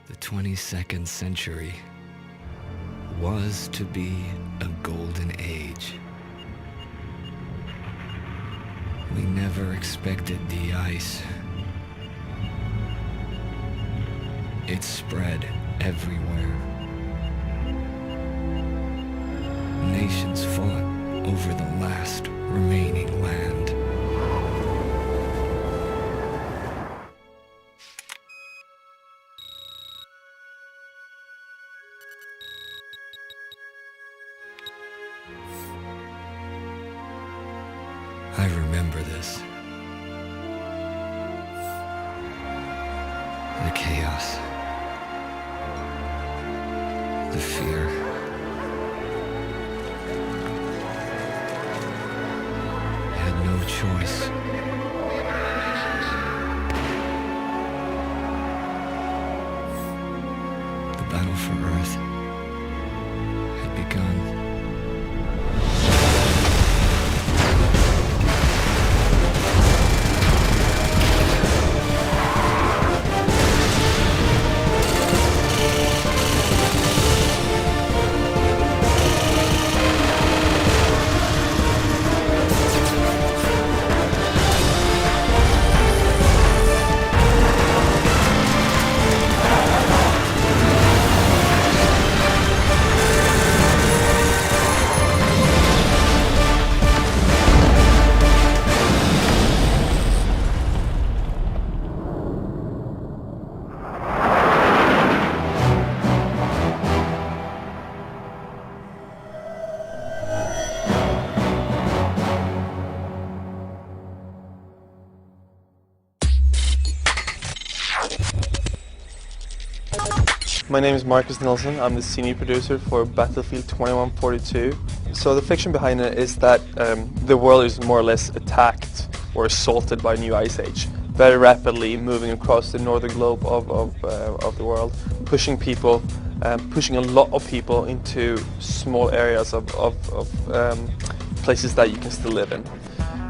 The 22nd century was to be a golden age. We never expected the ice. It spread everywhere. Nations fought over the last remaining land. I remember this. The chaos. The fear. I had no choice. The battle for Earth had begun. My name is Marcus Nilsson. I'm the senior producer for Battlefield 2142. So the fiction behind it is that the world is more or less attacked or assaulted by a new ice age, very rapidly moving across the northern globe of the world, pushing a lot of people into small areas of places that you can still live in.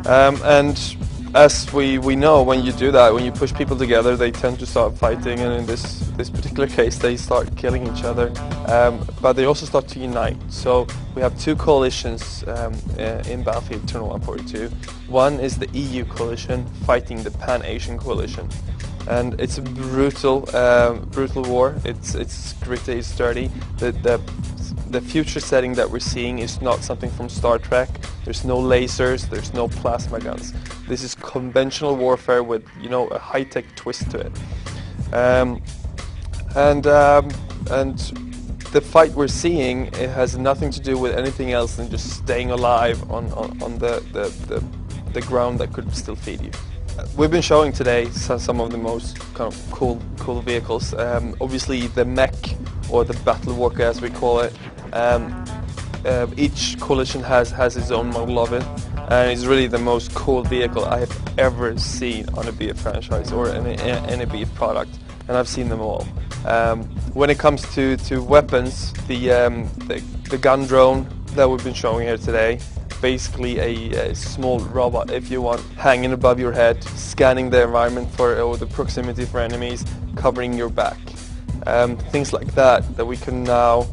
And as we know, when you do that, when you push people together, they tend to start fighting, and in this particular case, they start killing each other. But they also start to unite. So we have two coalitions in Battlefield 2142. One is the EU coalition fighting the Pan-Asian coalition, and it's a brutal war. It's gritty, it's dirty. The future setting that we're seeing is not something from Star Trek. There's no lasers, there's no plasma guns. This is conventional warfare with, a high-tech twist to it. And the fight we're seeing, it has nothing to do with anything else than just staying alive on the ground that could still feed you. We've been showing today some of the most kind of cool vehicles. Obviously the mech, or the battle walker as we call it. Each coalition has its own model of it, and it's really the most cool vehicle I have ever seen on a BF franchise or any BF product, and I've seen them all. When it comes to weapons, the gun drone that we've been showing here today, basically a small robot, if you want, hanging above your head, scanning the environment or the proximity for enemies, covering your back. Things like that we can now,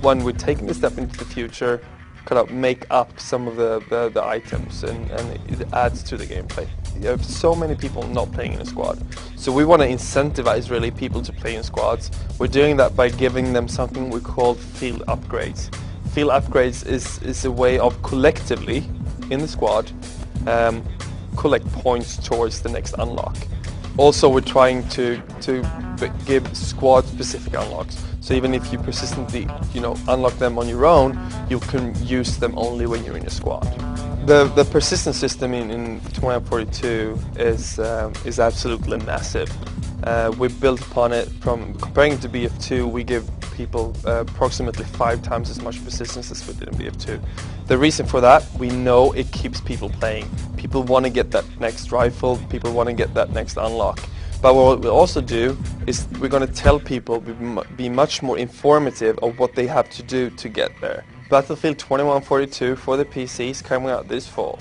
when we're taking a step into the future, kind of make up some of the items, and it adds to the gameplay. You have so many people not playing in a squad, so we want to incentivize really people to play in squads. We're doing that by giving them something we call field upgrades. Field upgrades is a way of collectively, in the squad, collect points towards the next unlock. Also, we're trying to give squad-specific unlocks. So even if you persistently, unlock them on your own, you can use them only when you're in a squad. The persistence system in 2142 is absolutely massive. We built upon it from comparing it to BF2. We give people approximately 5 times as much persistence as we did in BF2. The reason for that, we know it keeps people playing. People want to get that next rifle, people want to get that next unlock. But what we'll also do is we're going to tell people, be much more informative of what they have to do to get there. Battlefield 2142 for the PCs coming out this fall.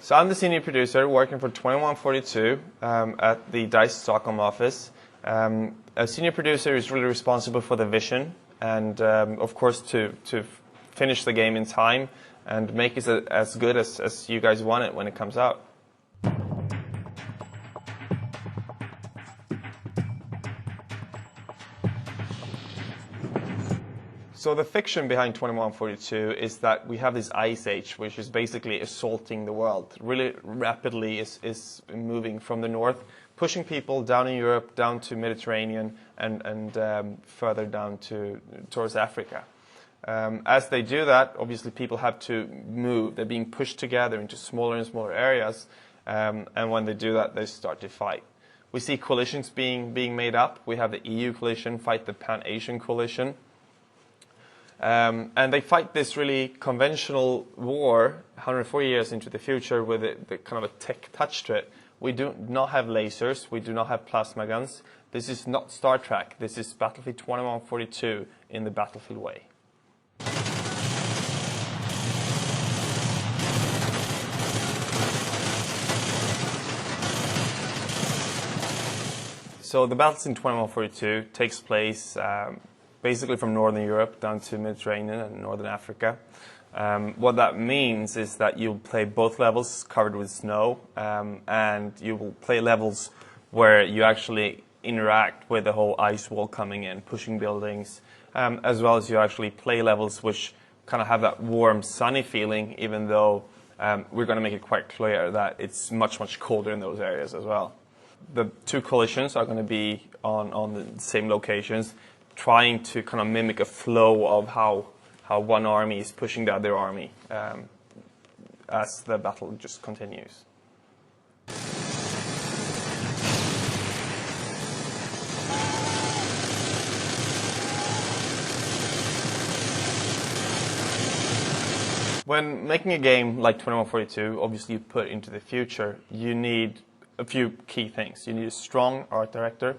So I'm the senior producer working for 2142 at the DICE Stockholm office. A senior producer is really responsible for the vision and, of course, to finish the game in time and make it as good as you guys want it when it comes out. So the fiction behind 2142 is that we have this ice age, which is basically assaulting the world. Really rapidly is moving from the north, pushing people down in Europe, down to Mediterranean, and further down towards Africa. As they do that, obviously people have to move. They're being pushed together into smaller and smaller areas, and when they do that, they start to fight. We see coalitions being made up. We have the EU coalition fight the Pan-Asian coalition. And they fight this really conventional war 140 years into the future with the kind of a tech touch to it. We do not have lasers. We do not have plasma guns. This is not Star Trek. This is Battlefield 2142 in the Battlefield way. So the battles in 2142 takes place basically from Northern Europe down to Mediterranean and Northern Africa. What that means is that you'll play both levels covered with snow, and you will play levels where you actually interact with the whole ice wall coming in, pushing buildings, as well as you actually play levels which kind of have that warm, sunny feeling, even though we're going to make it quite clear that it's much, much colder in those areas as well. The two coalitions are going to be on the same locations, trying to kind of mimic a flow of how one army is pushing the other army as the battle just continues. When making a game like 2142, obviously you put into the future, you need a few key things. You need a strong art director,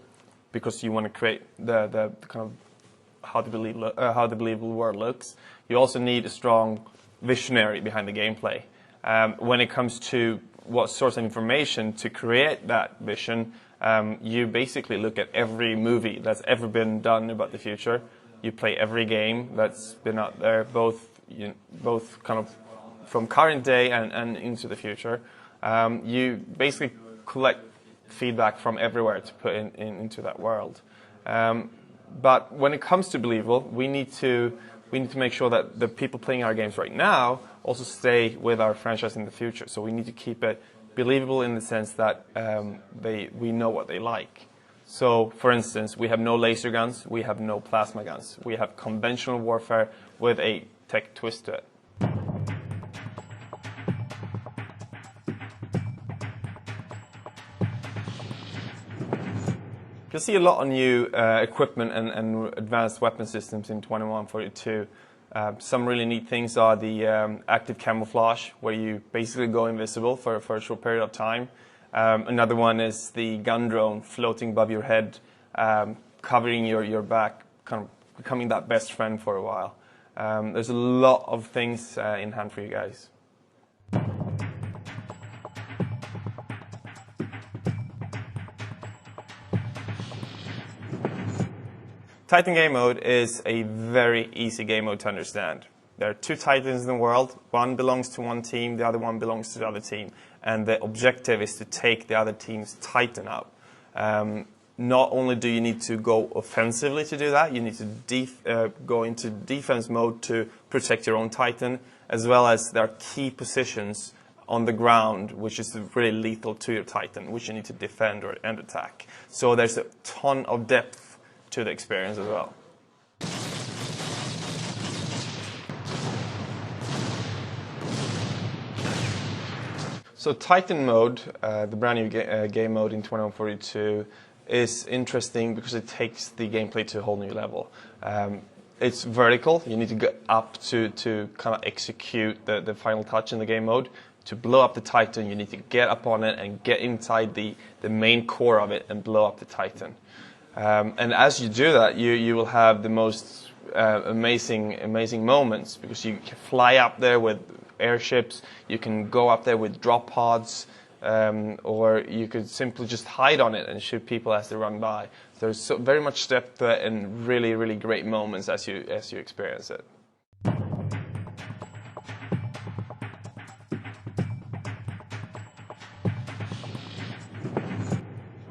because you want to create the kind of how the believable world looks. You also need a strong visionary behind the gameplay. When it comes to what source of information to create that vision, you basically look at every movie that's ever been done about the future. You play every game that's been out there, both kind of from current day and into the future. You basically collect feedback from everywhere to put into that world. But when it comes to believable, we need to make sure that the people playing our games right now also stay with our franchise in the future. So we need to keep it believable in the sense that we know what they like. So, for instance, we have no laser guns, we have no plasma guns. We have conventional warfare with a tech twist to it. You'll see a lot of new equipment and advanced weapon systems in 2142. Some really neat things are the active camouflage, where you basically go invisible for a short period of time. Another one is the gun drone floating above your head, covering your back, kind of becoming that best friend for a while. There's a lot of things in hand for you guys. Titan game mode is a very easy game mode to understand. There are two Titans in the world. One belongs to one team, the other one belongs to the other team. And the objective is to take the other team's Titan out. Not only do you need to go offensively to do that, you need to go into defense mode to protect your own Titan, as well as there are key positions on the ground, which is really lethal to your Titan, which you need to defend and attack. So there's a ton of depth to the experience as well. So Titan mode, the brand new game mode in 2142, is interesting because it takes the gameplay to a whole new level. It's vertical. You need to get up to kind of execute the final touch in the game mode. To blow up the Titan, you need to get up on it and get inside the main core of it and blow up the Titan. And as you do that, you will have the most amazing moments, because you can fly up there with airships. You can go up there with drop pods, or you could simply just hide on it and shoot people as they run by. There's very much depth to it and really, really great moments as you experience it.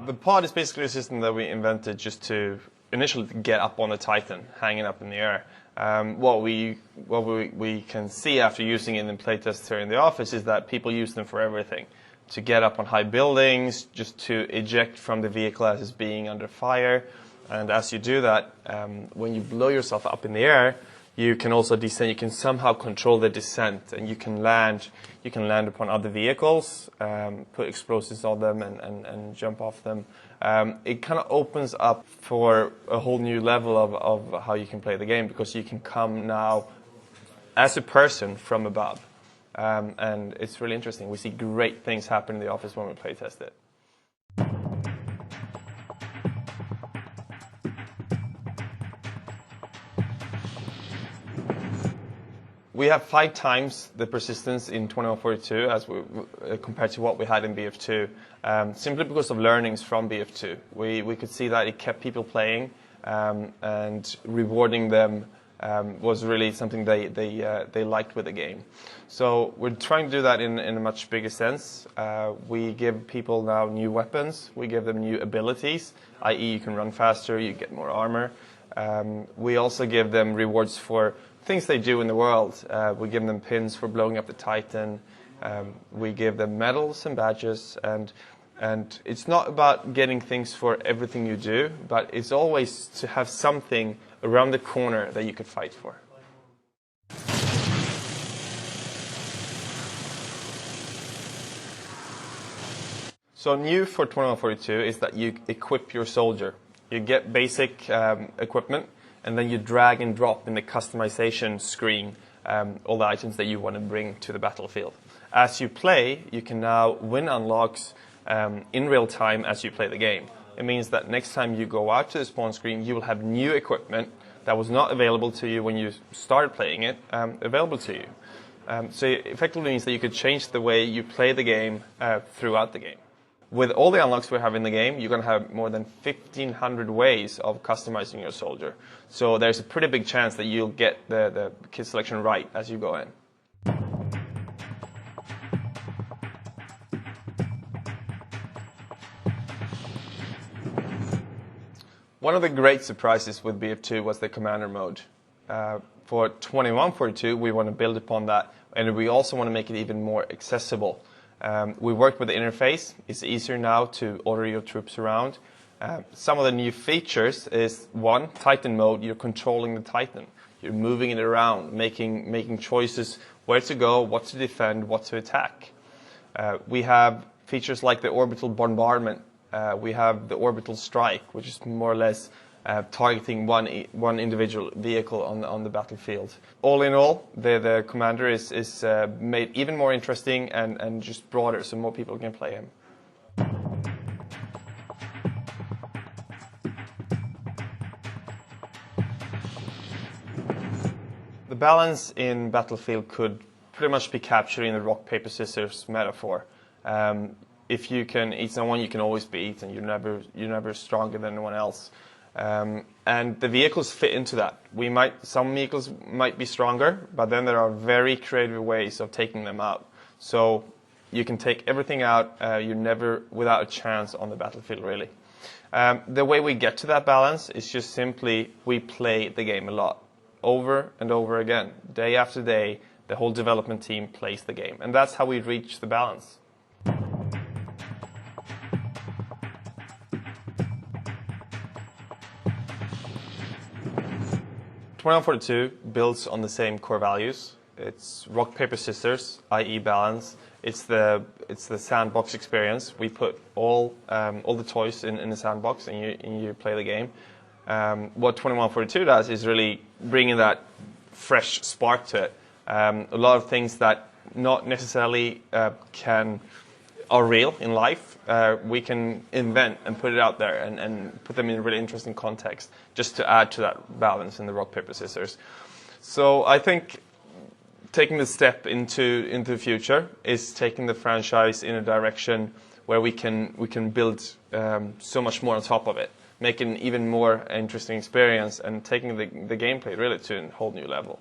The pod is basically a system that we invented just to initially get up on the Titan, hanging up in the air. What we can see after using it in playtests here in the office is that people use them for everything. To get up on high buildings, just to eject from the vehicle as it's being under fire. And as you do that, when you blow yourself up in the air, you can also descend. You can somehow control the descent, and you can land upon other vehicles, put explosives on them, and jump off them. It kind of opens up for a whole new level of how you can play the game, because you can come now as a person from above. And it's really interesting. We see great things happen in the office when we play test it. We have 5 times the persistence in 2142 as compared to what we had in BF2, simply because of learnings from BF2. We could see that it kept people playing, and rewarding them was really something they liked with the game. So we're trying to do that in a much bigger sense. We give people now new weapons. We give them new abilities, i.e. you can run faster, you get more armor. We also give them rewards for things they do in the world. We give them pins for blowing up the Titan. We give them medals and badges, and it's not about getting things for everything you do, but it's always to have something around the corner that you could fight for. So new for 2142 is that you equip your soldier. You get basic equipment, and then you drag and drop in the customization screen all the items that you want to bring to the battlefield. As you play, you can now win unlocks in real time as you play the game. It means that next time you go out to the spawn screen, you will have new equipment that was not available to you when you started playing it, available to you. So it effectively means that you could change the way you play the game throughout the game. With all the unlocks we have in the game, you're going to have more than 1,500 ways of customizing your soldier. So there's a pretty big chance that you'll get the kit selection right as you go in. One of the great surprises with BF2 was the commander mode. For 2142, we want to build upon that, and we also want to make it even more accessible. We worked with the interface. It's easier now to order your troops around. Some of the new features is, one, Titan mode. You're controlling the Titan. You're moving it around, making choices where to go, what to defend, what to attack. We have features like the orbital bombardment. We have the orbital strike, which is more or less targeting one individual vehicle on the battlefield. All in all, the commander is made even more interesting and just broader, so more people can play him. The balance in Battlefield could pretty much be captured in the rock, paper, scissors metaphor. If you can eat someone, you can always be eaten. You're never stronger than anyone else. And the vehicles fit into that. Some vehicles might be stronger, but then there are very creative ways of taking them out. So you can take everything out. You're never without a chance on the battlefield, really. The way we get to that balance is just simply we play the game a lot, over and over again, day after day. The whole development team plays the game, and that's how we reach the balance. 2142 builds on the same core values. It's rock, paper, scissors, i.e. balance. It's the sandbox experience. We put all the toys in the sandbox, and you play the game. What 2142 does is really bringing that fresh spark to it. A lot of things that not necessarily are real in life, we can invent and put it out there and put them in a really interesting context just to add to that balance in the rock, paper, scissors. So I think taking the step into the future is taking the franchise in a direction where we can build so much more on top of it, make an even more interesting experience, and taking the gameplay really to a whole new level.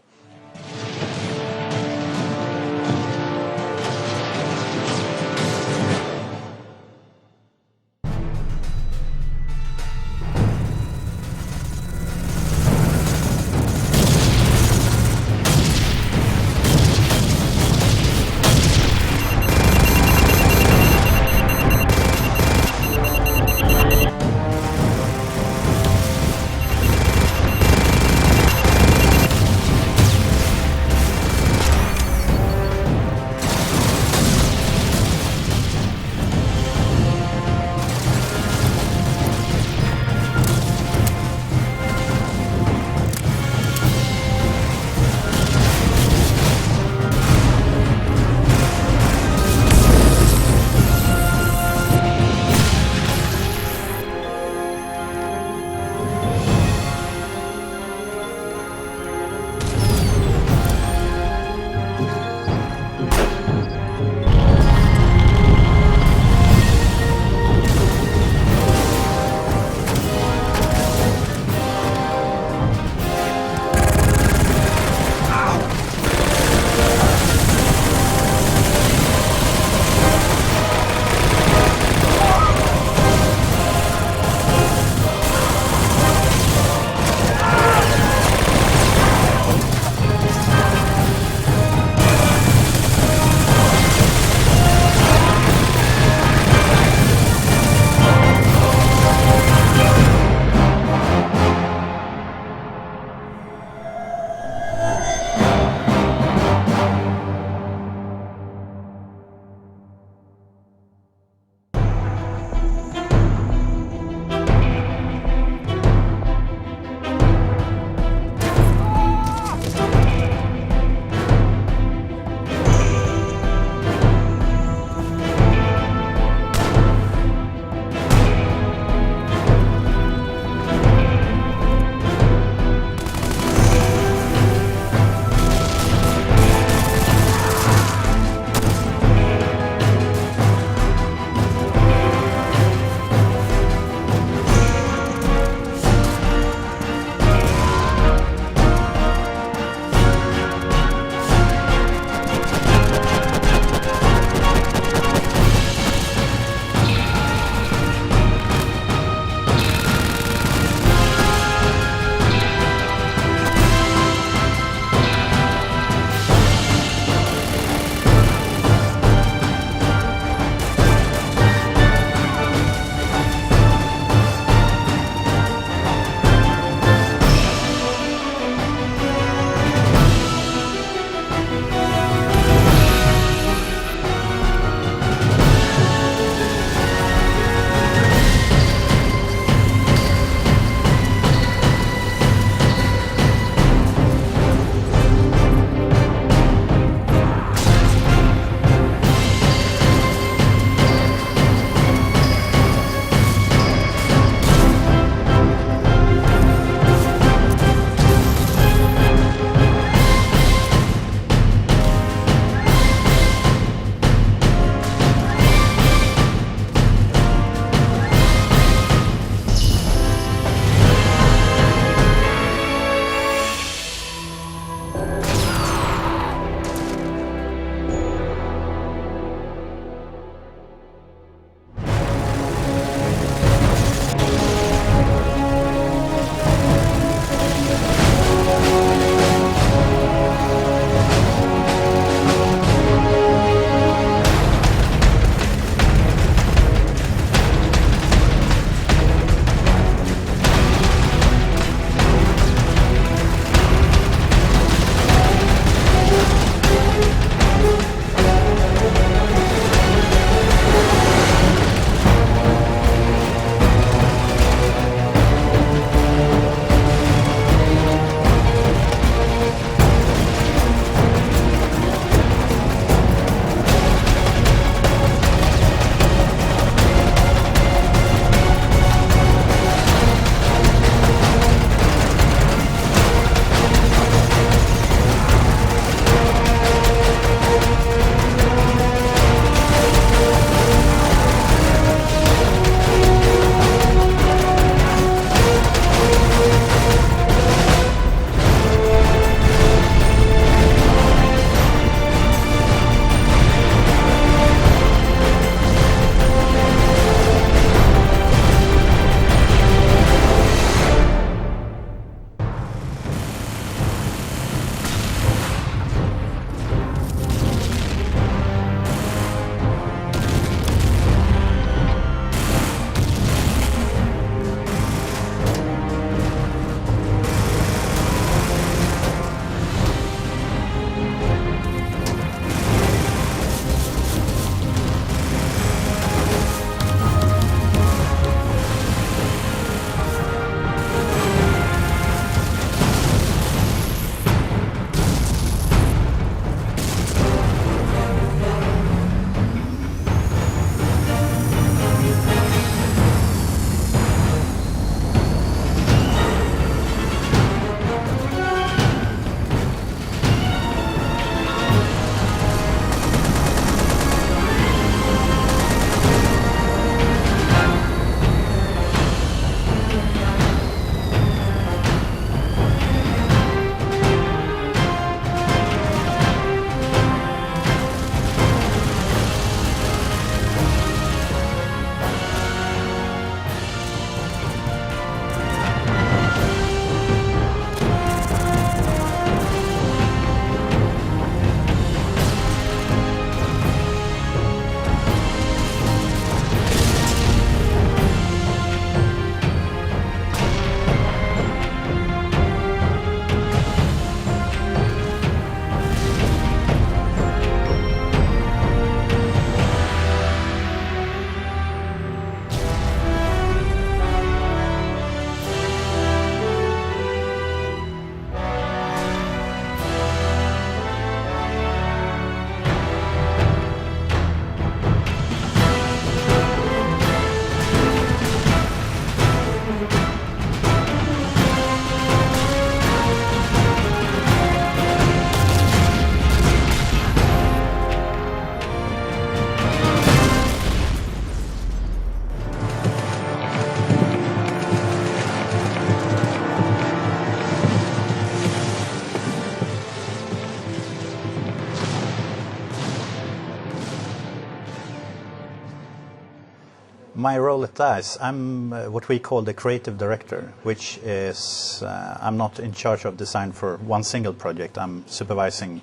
My role at DICE, I'm what we call the creative director, which is I'm not in charge of design for one single project. I'm supervising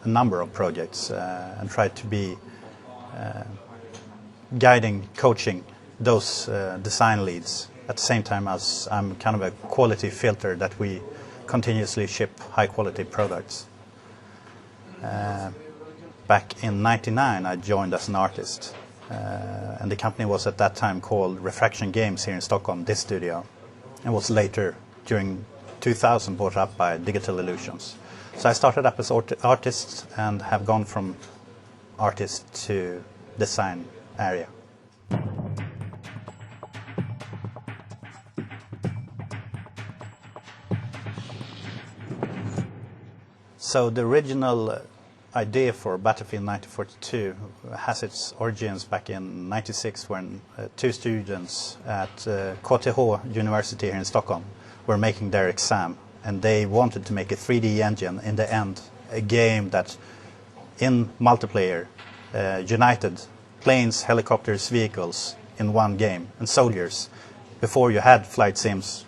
a number of projects and try to be guiding, coaching those design leads at the same time as I'm kind of a quality filter that we continuously ship high quality products. Back in '99 I joined as an artist. And the company was at that time called Refraction Games here in Stockholm, this studio, and was later, during 2000, bought up by Digital Illusions. So I started up as artist and have gone from artist to design area. So the original idea for Battlefield 1942 has its origins back in '96 when two students at KTH University here in Stockholm were making their exam, and they wanted to make a 3D engine in the end, a game that in multiplayer united planes, helicopters, vehicles in one game, and soldiers. Before you had flight sims,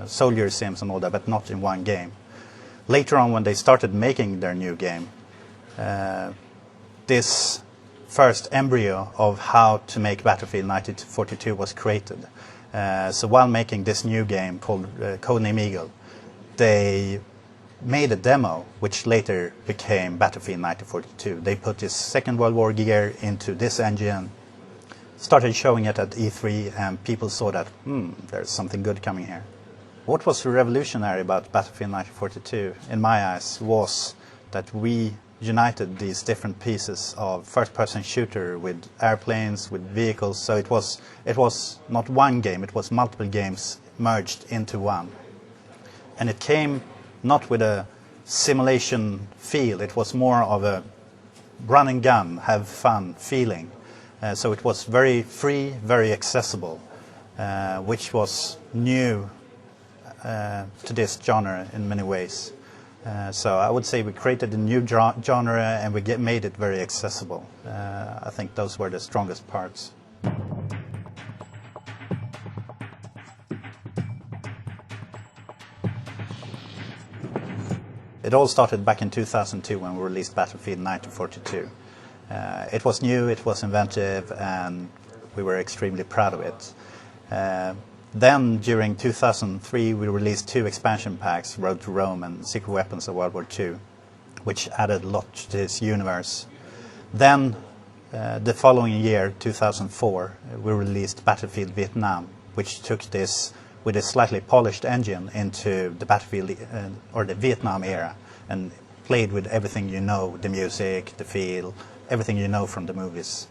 soldier sims and all that, but not in one game. Later on, when they started making their new game, this first embryo of how to make Battlefield 1942 was created. So while making this new game called Codename Eagle, they made a demo which later became Battlefield 1942. They put this Second World War gear into this engine, started showing it at E3, and people saw that, there's something good coming here. What was revolutionary about Battlefield 1942, in my eyes, was that we united these different pieces of first-person shooter with airplanes, with vehicles. So it was not one game, it was multiple games merged into one. And it came not with a simulation feel, it was more of a run and gun, have fun feeling. So it was very free, very accessible, which was new to this genre in many ways. So I would say we created a new genre and we made it very accessible. I think those were the strongest parts. It all started back in 2002 when we released Battlefield 1942. It was new, it was inventive, and we were extremely proud of it. Then, during 2003, we released two expansion packs, Road to Rome and Secret Weapons of World War II, which added a lot to this universe. Then, the following year, 2004, we released Battlefield Vietnam, which took this with a slightly polished engine into the Battlefield or the Vietnam era, and played with everything you know, the music, the feel, everything you know from the movies.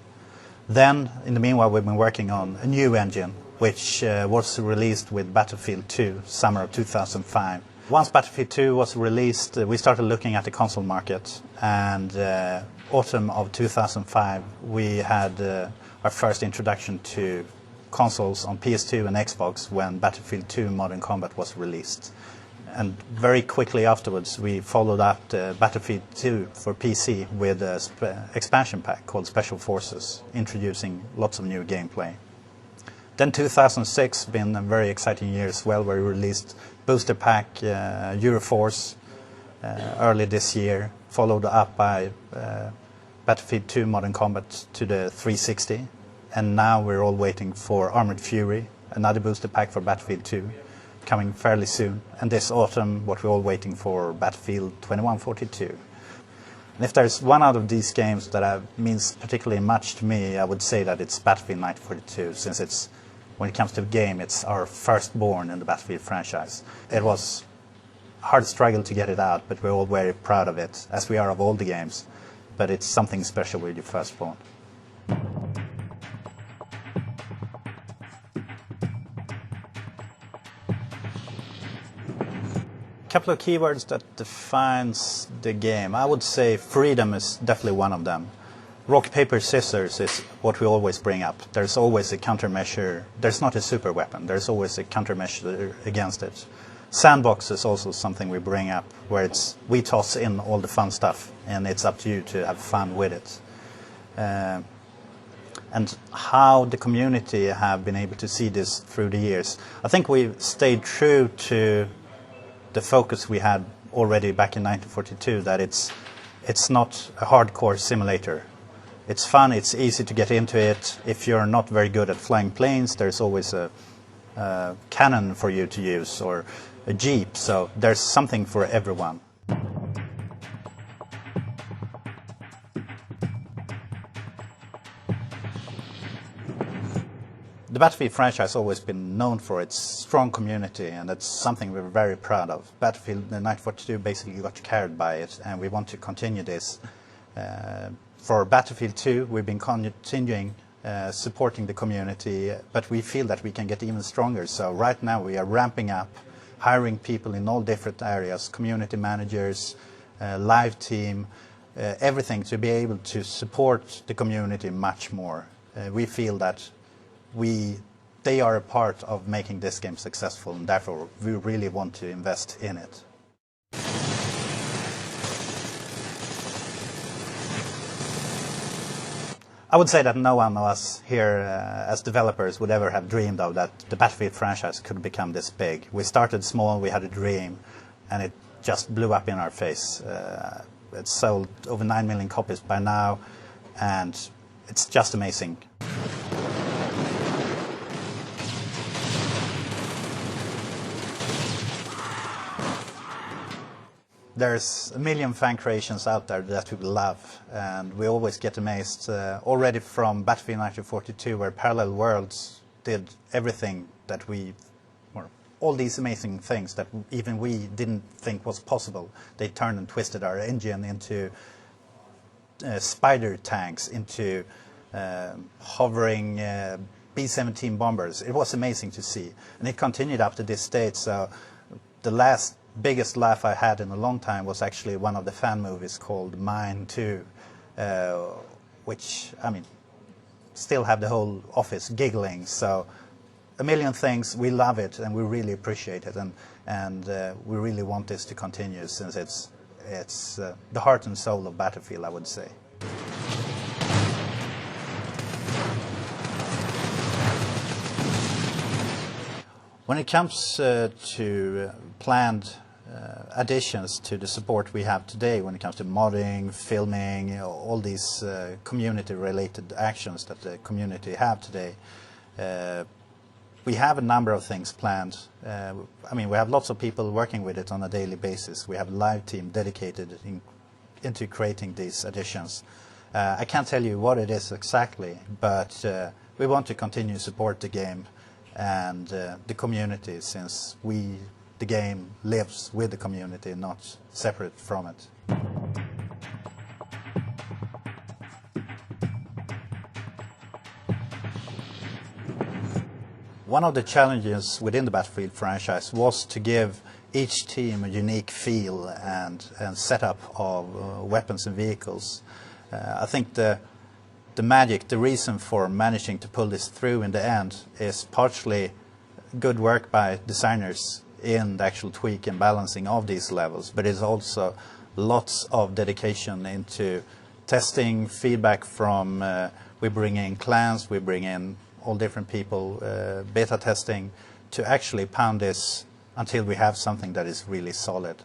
Then, in the meanwhile, we've been working on a new engine, which was released with Battlefield 2, summer of 2005. Once Battlefield 2 was released, we started looking at the console market, and autumn of 2005 we had our first introduction to consoles on PS2 and Xbox when Battlefield 2 Modern Combat was released. And very quickly afterwards we followed up Battlefield 2 for PC with an expansion pack called Special Forces, introducing lots of new gameplay. Then 2006 been a very exciting year as well, where we released booster pack Euroforce early this year, followed up by Battlefield 2 Modern Combat to the 360, and now we're all waiting for Armored Fury, another booster pack for Battlefield 2, coming fairly soon, and this autumn what we're all waiting for, Battlefield 2142. And if there's one out of these games that means particularly much to me, I would say that it's Battlefield 1942, since it's, when it comes to the game, it's our firstborn in the Battlefield franchise. It was a hard struggle to get it out, but we're all very proud of it, as we are of all the games. But it's something special with your firstborn. A couple of keywords that defines the game. I would say freedom is definitely one of them. Rock, paper, scissors is what we always bring up. There's always a countermeasure. There's not a super weapon. There's always a countermeasure against it. Sandbox is also something we bring up, where we toss in all the fun stuff, and it's up to you to have fun with it. and how the community have been able to see this through the years. I think we've stayed true to the focus we had already back in 1942, that it's not a hardcore simulator. It's fun, it's easy to get into it. If you're not very good at flying planes, there's always a cannon for you to use, or a jeep, so there's something for everyone. The Battlefield franchise has always been known for its strong community, and that's something we're very proud of. Battlefield 1942 basically got carried by it, and we want to continue this. For Battlefield 2, we've been continuing supporting the community, but we feel that we can get even stronger. So right now we are ramping up, hiring people in all different areas, community managers, live team, everything to be able to support the community much more. We feel that they are a part of making this game successful, and therefore we really want to invest in it. I would say that no one of us here as developers would ever have dreamed of that the Battlefield franchise could become this big. We started small, we had a dream, and it just blew up in our face. It's sold over 9 million copies by now, and it's just amazing. There's a million fan creations out there that we love, and we always get amazed already from Battlefield 1942, where Parallel Worlds did everything that all these amazing things that even we didn't think was possible. They turned and twisted our engine into spider tanks, into hovering B-17 bombers. It was amazing to see, and it continued up to this date. So the last biggest laugh I had in a long time was actually one of the fan movies called Mine 2, which, I mean, still have the whole office giggling. So a million things, we love it and we really appreciate it, and we really want this to continue, since it's the heart and soul of Battlefield, I would say. When it comes to planned additions to the support we have today, when it comes to modding, filming, all these community-related actions that the community have today, we have a number of things planned. I mean, we have lots of people working with it on a daily basis. We have a live team dedicated into creating these additions. I can't tell you what it is exactly, but we want to continue to support the game and the community, since the game lives with the community, not separate from it. One of the challenges within the Battlefield franchise was to give each team a unique feel and setup of weapons and vehicles. I think the magic, the reason for managing to pull this through in the end, is partially good work by designers in the actual tweak and balancing of these levels, but it's also lots of dedication into testing, feedback from, we bring in clans, we bring in all different people, beta testing, to actually pound this until we have something that is really solid.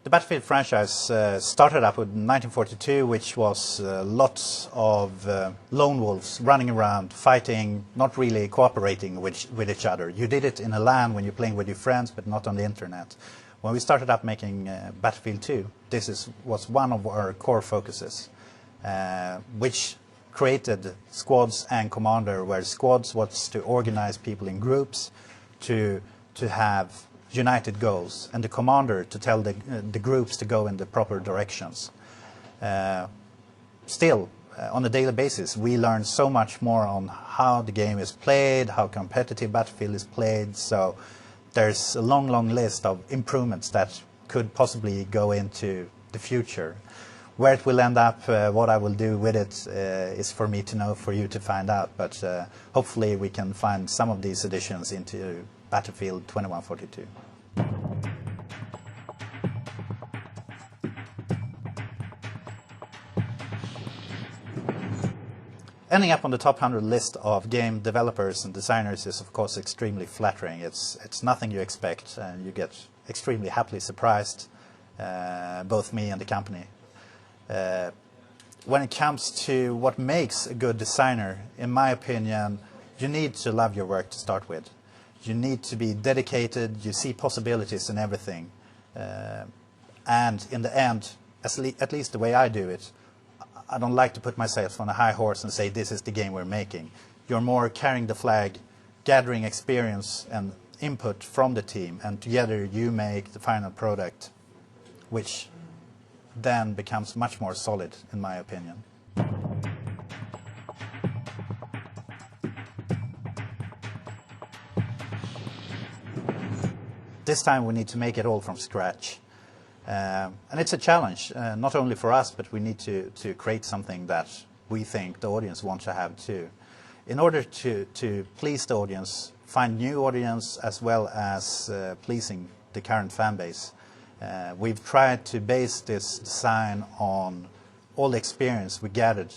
The Battlefield franchise started up with 1942, which was lots of lone wolves running around, fighting, not really cooperating with each other. You did it in a LAN when you're playing with your friends, but not on the internet. When we started up making Battlefield 2, this was one of our core focuses, which created squads and commander, where squads was to organize people in groups to have united goals, and the commander to tell the groups to go in the proper directions. Still, on a daily basis, we learn so much more on how the game is played, how competitive Battlefield is played, so there's a long, long list of improvements that could possibly go into the future. Where it will end up, what I will do with it, is for me to know, for you to find out, but hopefully we can find some of these additions into Battlefield 2142. ending up on the top 100 list of game developers and designers is of course extremely flattering. It's nothing you expect, and you get extremely happily surprised, both me and the company. When it comes to what makes a good designer, in my opinion, you need to love your work to start with. You need to be dedicated, you see possibilities in everything. And in the end, at least the way I do it, I don't like to put myself on a high horse and say this is the game we're making. You're more carrying the flag, gathering experience and input from the team, and together you make the final product, which then becomes much more solid, in my opinion. This time we need to make it all from scratch. And it's a challenge, not only for us, but we need to create something that we think the audience wants to have too. In order to please the audience, find new audience as well as pleasing the current fan base, we've tried to base this design on all the experience we gathered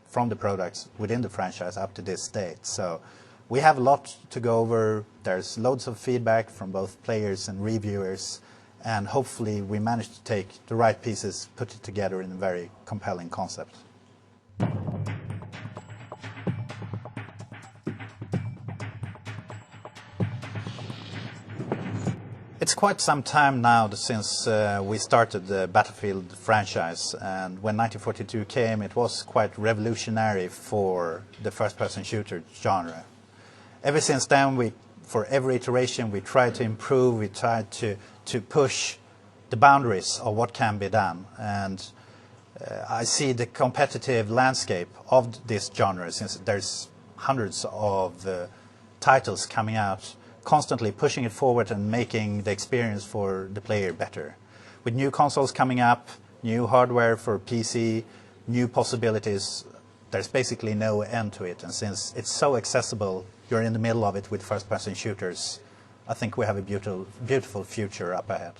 from the products within the franchise up to this date. So we have a lot to go over. There's loads of feedback from both players and reviewers, and hopefully we managed to take the right pieces, put it together in a very compelling concept. It's quite some time now since we started the Battlefield franchise, and when 1942 came, it was quite revolutionary for the first-person shooter genre. Ever since then, for every iteration, we tried to improve, we tried to push the boundaries of what can be done. And I see the competitive landscape of this genre, since there's hundreds of titles coming out, constantly pushing it forward and making the experience for the player better. With new consoles coming up, new hardware for PC, new possibilities, there's basically no end to it. And since it's so accessible, you're in the middle of it with first-person shooters, I think we have a beautiful future up ahead.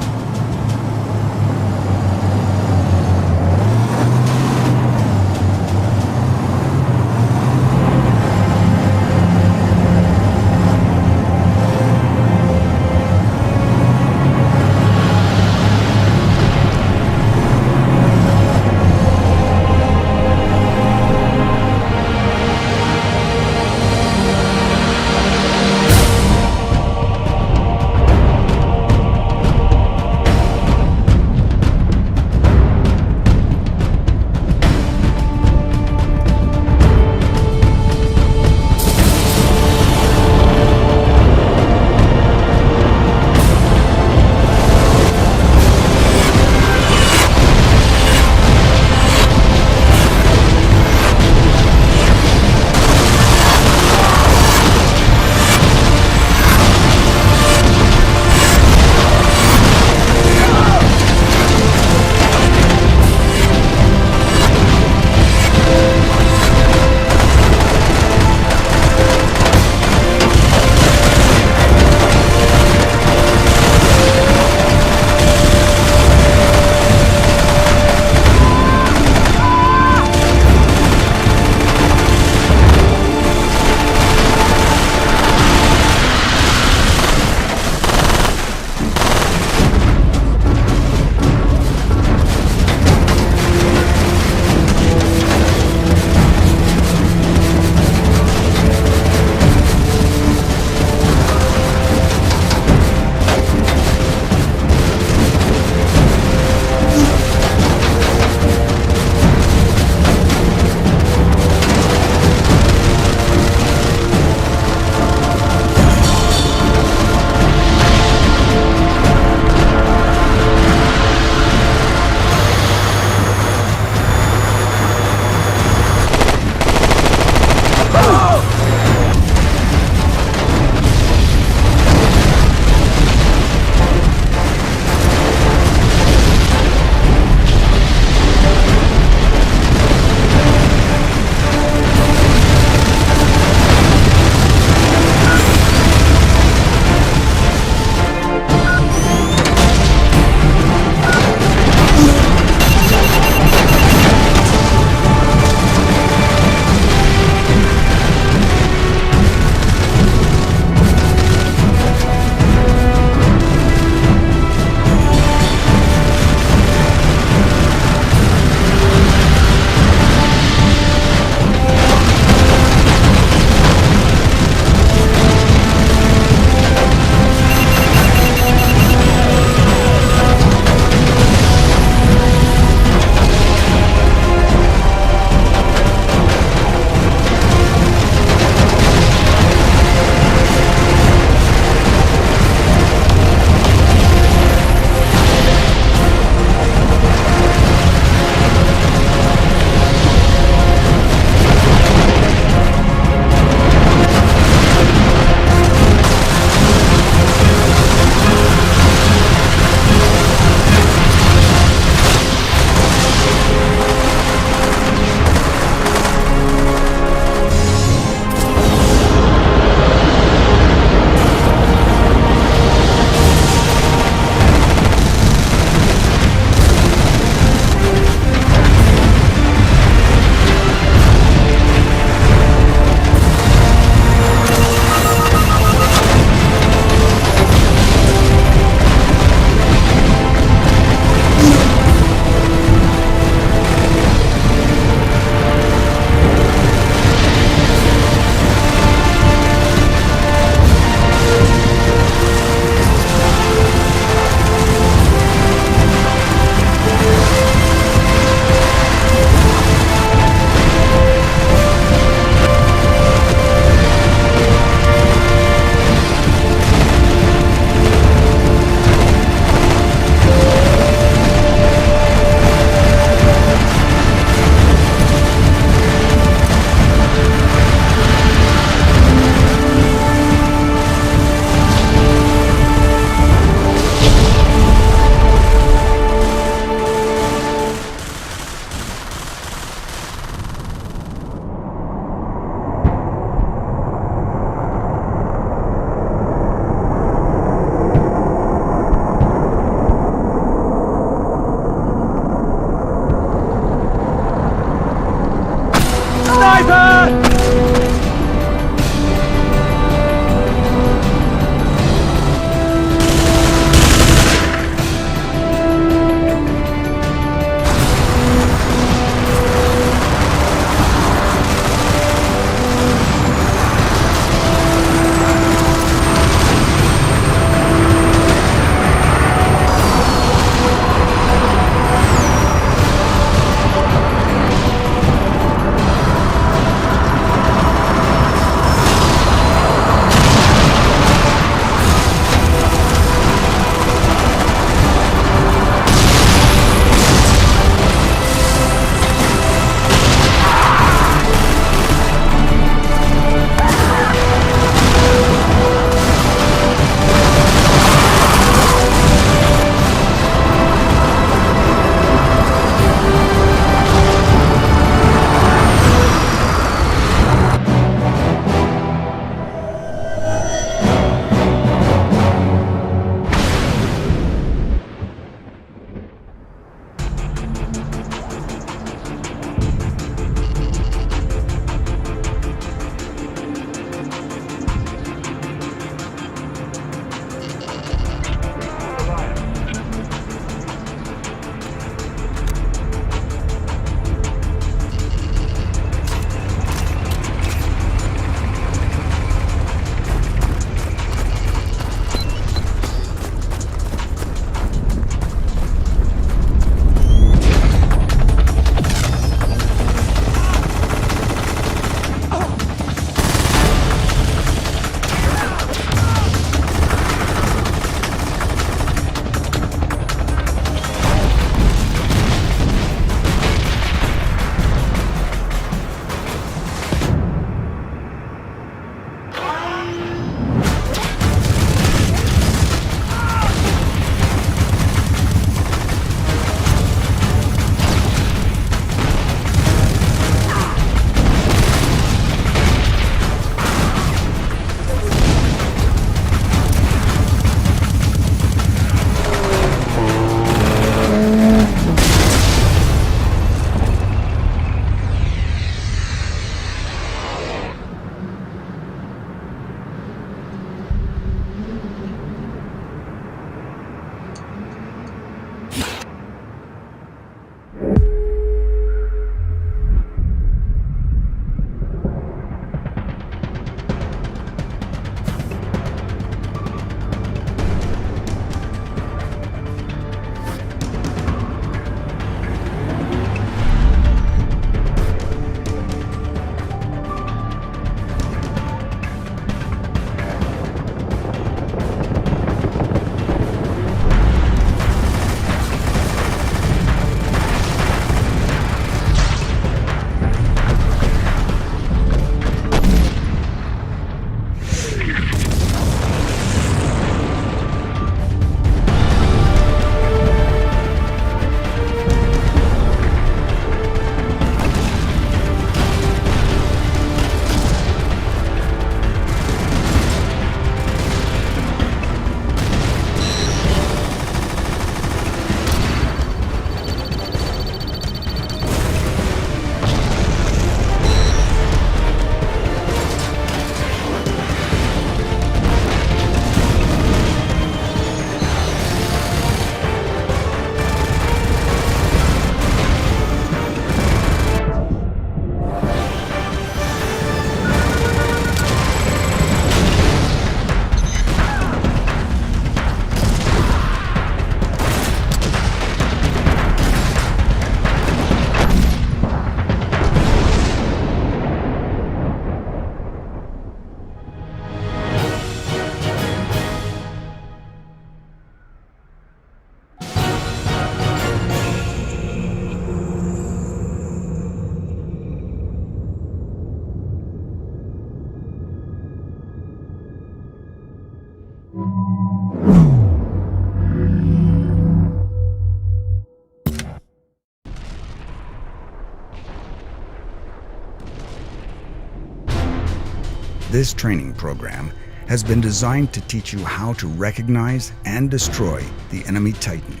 this training program has been designed to teach you how to recognize and destroy the enemy Titan.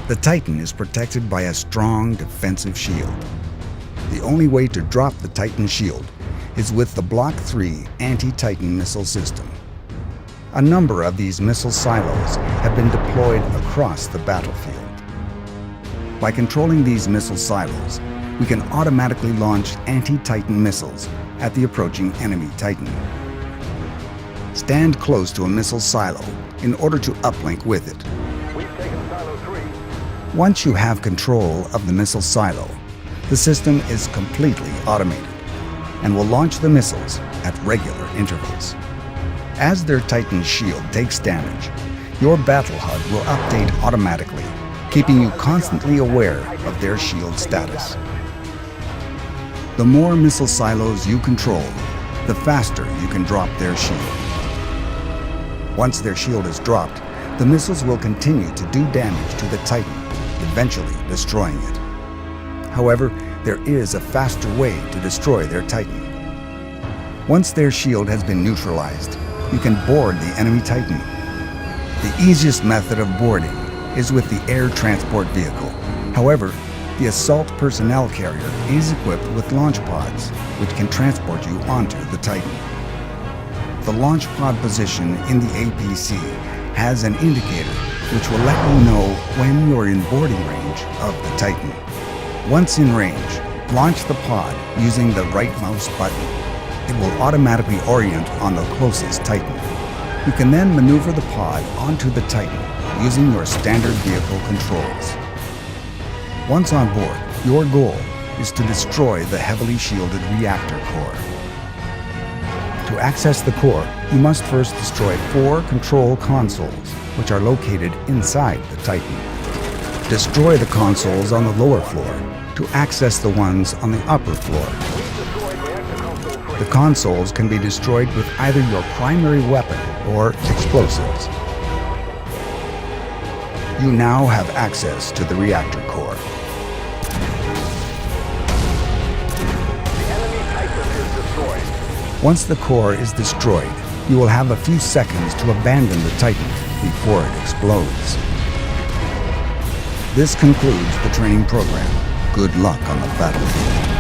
The Titan is protected by a strong defensive shield. The only way to drop the Titan shield is with the Block 3 anti-Titan missile system. A number of these missile silos have been deployed across the battlefield. By controlling these missile silos, we can automatically launch anti-Titan missiles at the approaching enemy Titan. Stand close to a missile silo in order to uplink with it. We've taken Silo 3. Once you have control of the missile silo, the system is completely automated and will launch the missiles at regular intervals. As their Titan shield takes damage, your battle HUD will update automatically, keeping you constantly aware of their shield status. The more missile silos you control, the faster you can drop their shield. Once their shield is dropped, the missiles will continue to do damage to the Titan, eventually destroying it. However, there is a faster way to destroy their Titan. Once their shield has been neutralized, you can board the enemy Titan. The easiest method of boarding is with the air transport vehicle. However, the assault personnel carrier is equipped with launch pods, which can transport you onto the Titan. The launch pod position in the APC has an indicator which will let you know when you're in boarding range of the Titan. Once in range, launch the pod using the right mouse button. It will automatically orient on the closest Titan. You can then maneuver the pod onto the Titan using your standard vehicle controls. Once on board, your goal is to destroy the heavily shielded reactor core. To access the core, you must first destroy 4 control consoles, which are located inside the Titan. Destroy the consoles on the lower floor to access the ones on the upper floor. The consoles can be destroyed with either your primary weapon or explosives. You now have access to the reactor core. The enemy Titan is destroyed. Once the core is destroyed, you will have a few seconds to abandon the Titan before it explodes. This concludes the training program. Good luck on the battlefield.